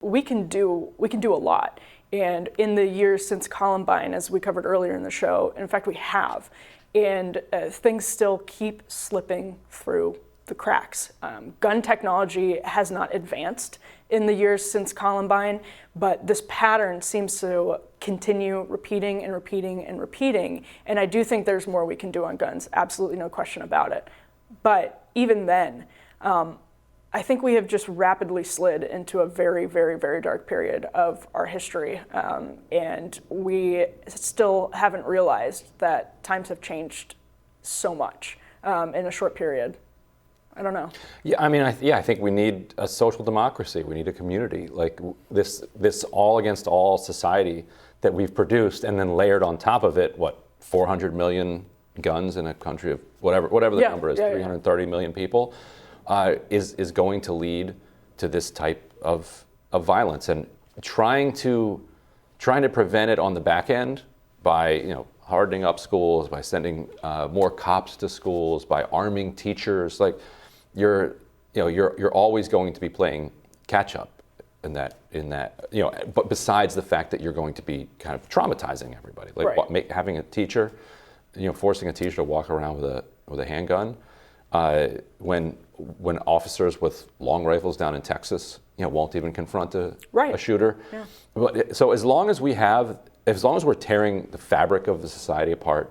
We can do a lot. And in the years since Columbine, as we covered earlier in the show, in fact, we have. And things still keep slipping through the cracks. Gun technology has not advanced in the years since Columbine, but this pattern seems to continue repeating and repeating and repeating. And I do think there's more we can do on guns, absolutely no question about it. But even then, I think we have just rapidly slid into a very, very, very dark period of our history. And we still haven't realized that times have changed so much in a short period. I don't know. Yeah, I mean, I think we need a social democracy. We need a community like this all against all society that we've produced, and then layered on top of it, 400 million guns in a country of whatever the number is, 330 million people, is going to lead to this type of violence. And trying to prevent it on the back end by hardening up schools, by sending more cops to schools, by arming teachers, like you're always going to be playing catch up in that but besides the fact that you're going to be kind of traumatizing everybody, like having a teacher, forcing a teacher to walk around with a handgun, when officers with long rifles down in Texas won't even confront a shooter. Yeah. But so as long as we're tearing the fabric of the society apart,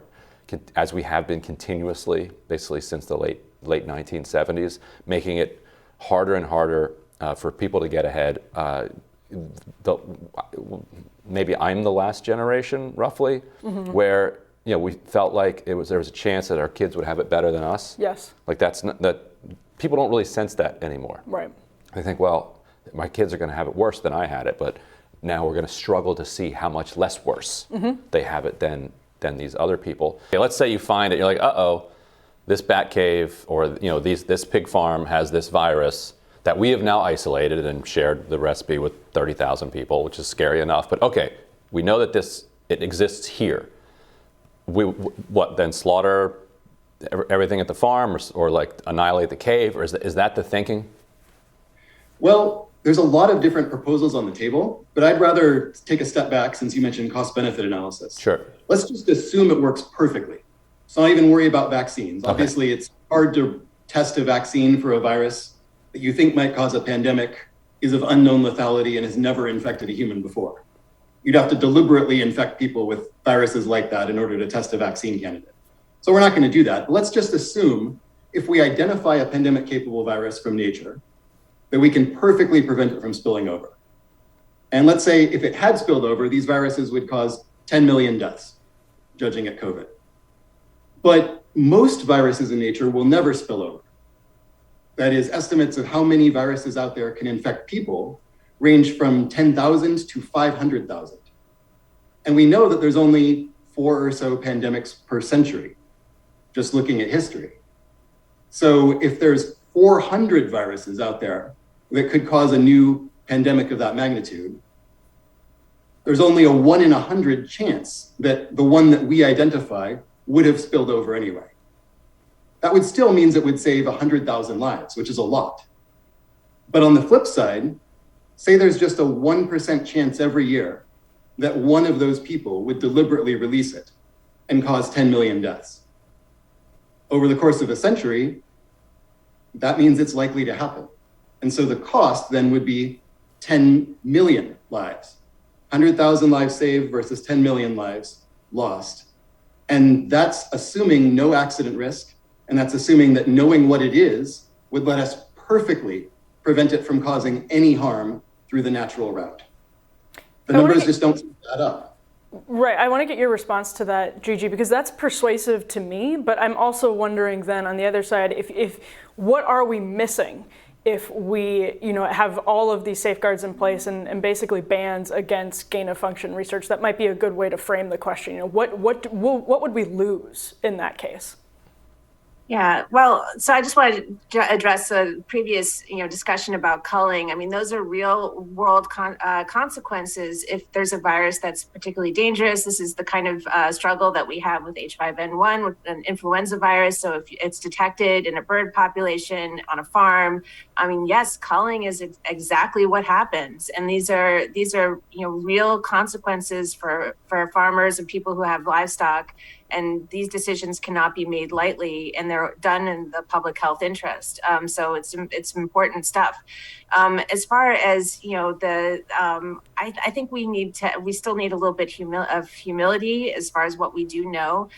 as we have been continuously, basically since the late 1970s, making it harder and harder for people to get ahead. Maybe I'm the last generation, roughly, where we felt like there was a chance that our kids would have it better than us. Yes. Like that people don't really sense that anymore. Right. They think, well, my kids are going to have it worse than I had it, but now we're going to struggle to see how much less worse they have it than these other people. Okay, let's say you find it, you're like, uh-oh, this bat cave or this pig farm has this virus that we have now isolated and shared the recipe with 30,000 people, which is scary enough. But okay, we know that it exists here. Then slaughter everything at the farm or like annihilate the cave, or is that the thinking? Well, there's a lot of different proposals on the table, but I'd rather take a step back since you mentioned cost-benefit analysis. Sure. Let's just assume it works perfectly. So not even worry about vaccines. Okay. Obviously, it's hard to test a vaccine for a virus that you think might cause a pandemic, is of unknown lethality, and has never infected a human before. You'd have to deliberately infect people with viruses like that in order to test a vaccine candidate. So we're not going to do that. But let's just assume if we identify a pandemic-capable virus from nature, that we can perfectly prevent it from spilling over. And let's say if it had spilled over, these viruses would cause 10 million deaths, judging at COVID. But most viruses in nature will never spill over. That is, estimates of how many viruses out there can infect people range from 10,000 to 500,000. And we know that there's only 4 or so pandemics per century, just looking at history. So if there's 400 viruses out there that could cause a new pandemic of that magnitude, there's only a 1 in 100 chance that the one that we identify would have spilled over anyway. That would still means it would save 100,000 lives, which is a lot. But on the flip side, say there's just a 1% chance every year that one of those people would deliberately release it and cause 10 million deaths. Over the course of a century, that means it's likely to happen. And so the cost then would be 10 million lives. 100,000 lives saved versus 10 million lives lost. And that's assuming no accident risk. And that's assuming that knowing what it is would let us perfectly prevent it from causing any harm through the natural route. The numbers just don't add up. Right. I want to get your response to that, Gigi, because that's persuasive to me. But I'm also wondering then on the other side, if what are we missing if we have all of these safeguards in place and basically bans against gain of function research? That might be a good way to frame the question. What would we lose in that case? Yeah, well, so I just wanted to address a previous, discussion about culling. I mean, those are real world consequences. If there's a virus that's particularly dangerous, this is the kind of struggle that we have with H5N1, with an influenza virus. So if it's detected in a bird population on a farm, I mean, yes, culling is exactly what happens, and these are real consequences for farmers and people who have livestock. And these decisions cannot be made lightly, and they're done in the public health interest. So it's important stuff. As far as I think we still need a little bit of humility as far as what we do know.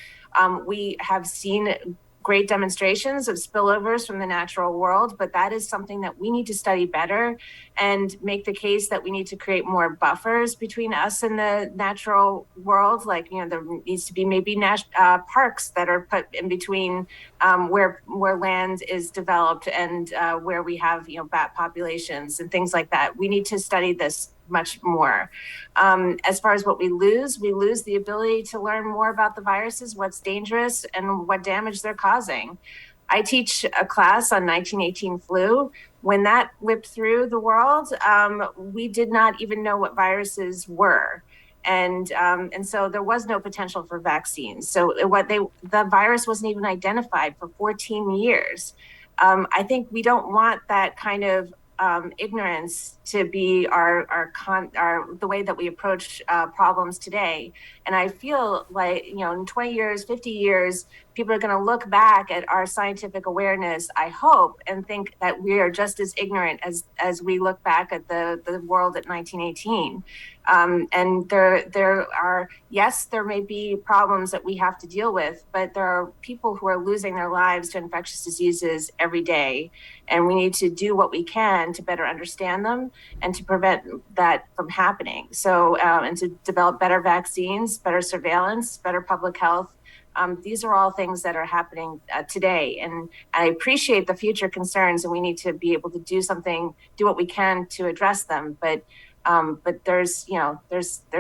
We have seen great demonstrations of spillovers from the natural world, but that is something that we need to study better and make the case that we need to create more buffers between us and the natural world. Like, there needs to be maybe parks that are put in between where land is developed and where we have, bat populations and things like that. We need to study this much more. As far as what we lose the ability to learn more about the viruses, what's dangerous and what damage they're causing. I teach a class on 1918 flu. When that whipped through the world, we did not even know what viruses were. And so there was no potential for vaccines. So the virus wasn't even identified for 14 years. I think we don't want that kind of ignorance to be the way that we approach problems today. And I feel like, in 20 years, 50 years, people are going to look back at our scientific awareness, I hope, and think that we are just as ignorant as we look back at the world at 1918. And there may be problems that we have to deal with, but there are people who are losing their lives to infectious diseases every day. And we need to do what we can to better understand them and to prevent that from happening. So, and to develop better vaccines, better surveillance, better public health. These are all things that are happening today. And I appreciate the future concerns, and we need to be able to do what we can to address them. But there's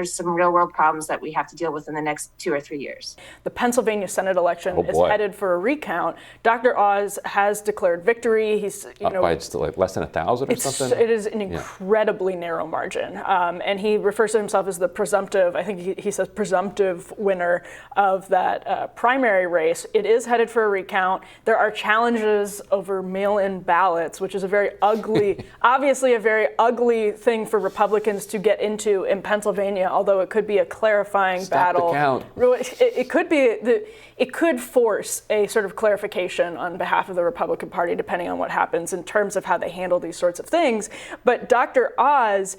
some real world problems that we have to deal with in the next 2 or 3 years. The Pennsylvania Senate election is headed for a recount. Dr. Oz has declared victory. He's up by like less than 1,000 or something. It is an incredibly narrow margin, and he refers to himself as the presumptive. I think he says presumptive winner of that primary race. It is headed for a recount. There are challenges over mail-in ballots, which is a very ugly, obviously a very ugly thing for Republicans to get into in Pennsylvania, although it could be a clarifying battle. The count. It could be it could force a sort of clarification on behalf of the Republican Party, depending on what happens in terms of how they handle these sorts of things. But Dr. Oz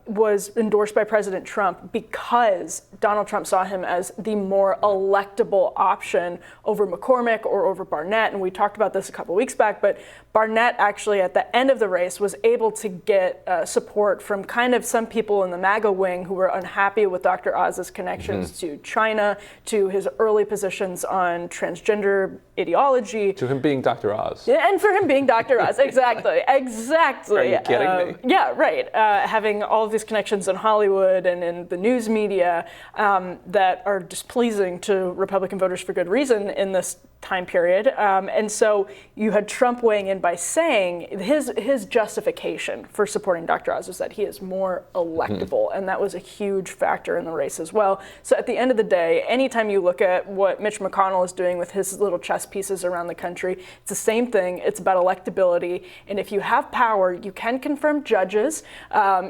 was endorsed by President Trump because Donald Trump saw him as the more electable option over McCormick or over Barnett. And we talked about this a couple weeks back, but Barnett actually at the end of the race was able to get support from kind of some people in the MAGA wing who were unhappy with Dr. Oz's connections to China, to his early positions on transgender ideology. To him being Dr. Oz. Yeah, and for him being Dr. Oz, exactly. Are you kidding me? Yeah, right. Having all of these connections in Hollywood and in the news media that are displeasing to Republican voters for good reason in this time period. And so you had Trump weighing in by saying his justification for supporting Dr. Oz was that he is more electable, and that was a huge factor in the race as well. So at the end of the day, anytime you look at what Mitch McConnell is doing with his little chess pieces around the country, it's the same thing. It's about electability, and if you have power, you can confirm judges,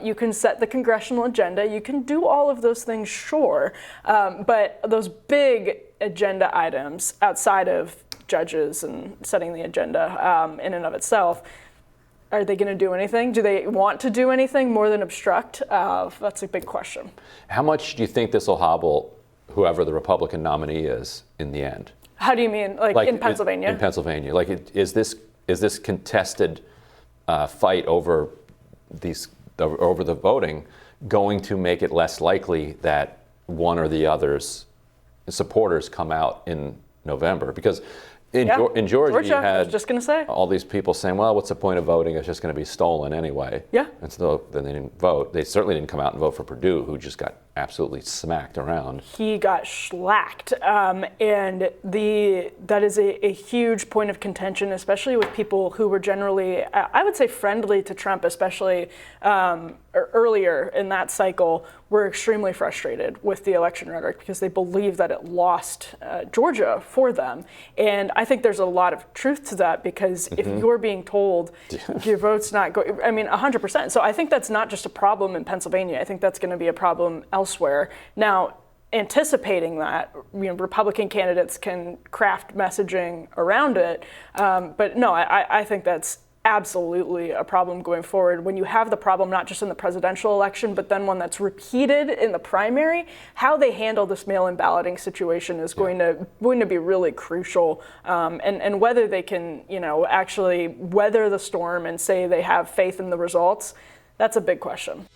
you can set the congressional agenda, you can do all of those things, sure, but those big agenda items outside of judges and setting the agenda in and of itself, are they going to do anything? Do they want to do anything more than obstruct? That's a big question. How much do you think this will hobble whoever the Republican nominee is in the end? How do you mean, like in Pennsylvania? In Pennsylvania, is this contested fight over the voting going to make it less likely that one or the other's supporters come out in November? Because in Georgia, you had I was just gonna say, all these people saying, well, what's the point of voting? It's just going to be stolen anyway. Yeah. And so then they didn't vote. They certainly didn't come out and vote for Perdue, who just got absolutely smacked around. He got shellacked, and that is a huge point of contention, especially with people who were generally, I would say, friendly to Trump, especially earlier in that cycle, were extremely frustrated with the election rhetoric because they believe that it lost Georgia for them. And I think there's a lot of truth to that, because if you're being told your vote's not going, 100%. So I think that's not just a problem in Pennsylvania. I think that's going to be a problem elsewhere. Now, anticipating that, Republican candidates can craft messaging around it. But no, I think that's absolutely a problem going forward. When you have the problem not just in the presidential election, but then one that's repeated in the primary, how they handle this mail-in balloting situation is going to be really crucial. And whether they can, actually weather the storm and say they have faith in the results, that's a big question.